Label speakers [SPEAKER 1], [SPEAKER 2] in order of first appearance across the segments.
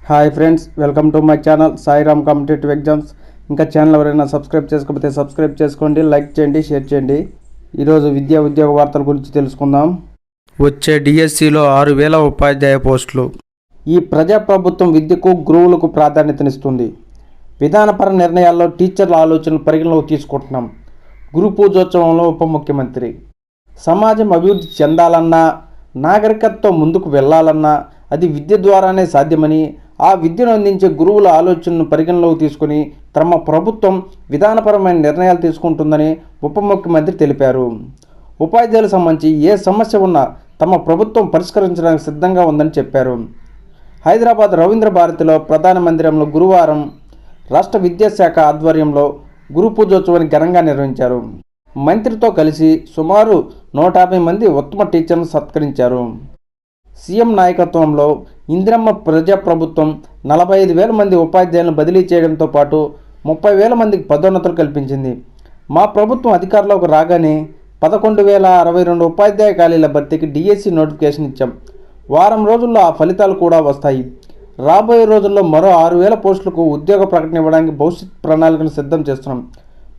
[SPEAKER 1] Hi friends, welcome to my channel Sairam competitive exams. ఇంకా channel ఎవరైనా subscribe చేసుకోకపోతే subscribe చేసుకోండి, లైక్ చేయండి, షేర్ చేయండి. ఈరోజు విద్యా ఉద్యోగ వార్తల గురించి తెలుసుకుందాం. వచ్చే డిఎస్సిలో 6,000 ఉపాధ్యాయ పోస్టులు. ఈ ప్రజాప్రభుత్వం విద్యకు గురువులకు ప్రాధాన్యతనిస్తుంది. విధానపర నిర్ణయాల్లో టీచర్ల ఆలోచనలు పరిగణలోకి తీసుకుంటున్నాం. గురు పూజోత్సవంలో ఉప ముఖ్యమంత్రి. సమాజం అభివృద్ధి చెందాలన్నా, నాగరికతతో ముందుకు వెళ్ళాలన్నా అది విద్య ద్వారానే సాధ్యమని, ఆ విద్యను అందించే గురువుల ఆలోచనను పరిగణలోకి తీసుకుని తమ ప్రభుత్వం విధానపరమైన నిర్ణయాలు తీసుకుంటుందని ఉప ముఖ్యమంత్రి తెలిపారు. ఉపాధ్యాయులకు సంబంధించి ఏ సమస్య ఉన్నా తమ ప్రభుత్వం పరిష్కరించడానికి సిద్ధంగా ఉందని చెప్పారు. హైదరాబాద్ రవీంద్ర భారతిలో ప్రధాన మందిరంలో గురువారం రాష్ట్ర విద్యాశాఖ ఆధ్వర్యంలో గురు పూజోత్సవాన్ని ఘనంగా నిర్వహించారు. మంత్రితో కలిసి సుమారు 150 మంది ఉత్తమ టీచర్లను సత్కరించారు. సీఎం నాయకత్వంలో ఇందిరమ్మ ప్రజాప్రభుత్వం 45,000 మంది ఉపాధ్యాయులను బదిలీ చేయడంతో పాటు 30,000 మందికి పదోన్నతులు కల్పించింది. మా ప్రభుత్వం అధికారంలోకి రాగానే 11,062 ఉపాధ్యాయ ఖాళీల భర్తీకి డిఎస్సి నోటిఫికేషన్ ఇచ్చాం. వారం రోజుల్లో ఆ ఫలితాలు కూడా వస్తాయి. రాబోయే రోజుల్లో మరో 6,000 పోస్టులకు ఉద్యోగ ప్రకటన ఇవ్వడానికి భవిష్యత్ ప్రణాళికను సిద్ధం చేస్తున్నాం.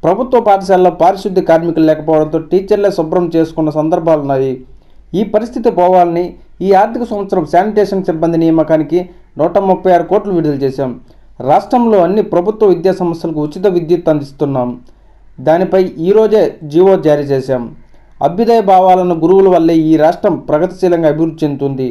[SPEAKER 1] ప్రభుత్వ పాఠశాలలో పారిశుద్ధ్య కార్మికులు లేకపోవడంతో టీచర్లే శుభ్రం చేసుకున్న సందర్భాలున్నాయి. ఈ పరిస్థితి పోవాలని ఈ ఆర్థిక సంవత్సరం శానిటేషన్ సిబ్బంది నియామకానికి 136 కోట్లు విడుదల చేశాం. రాష్ట్రంలో అన్ని ప్రభుత్వ విద్యా సంస్థలకు ఉచిత విద్యుత్ అందిస్తున్నాం. దానిపై ఈరోజే జీవో జారీ చేశాం. అభ్యుదయ భావాలను గురువుల వల్లే ఈ రాష్ట్రం ప్రగతిశీలంగా అభివృద్ధి చెందుతుంది.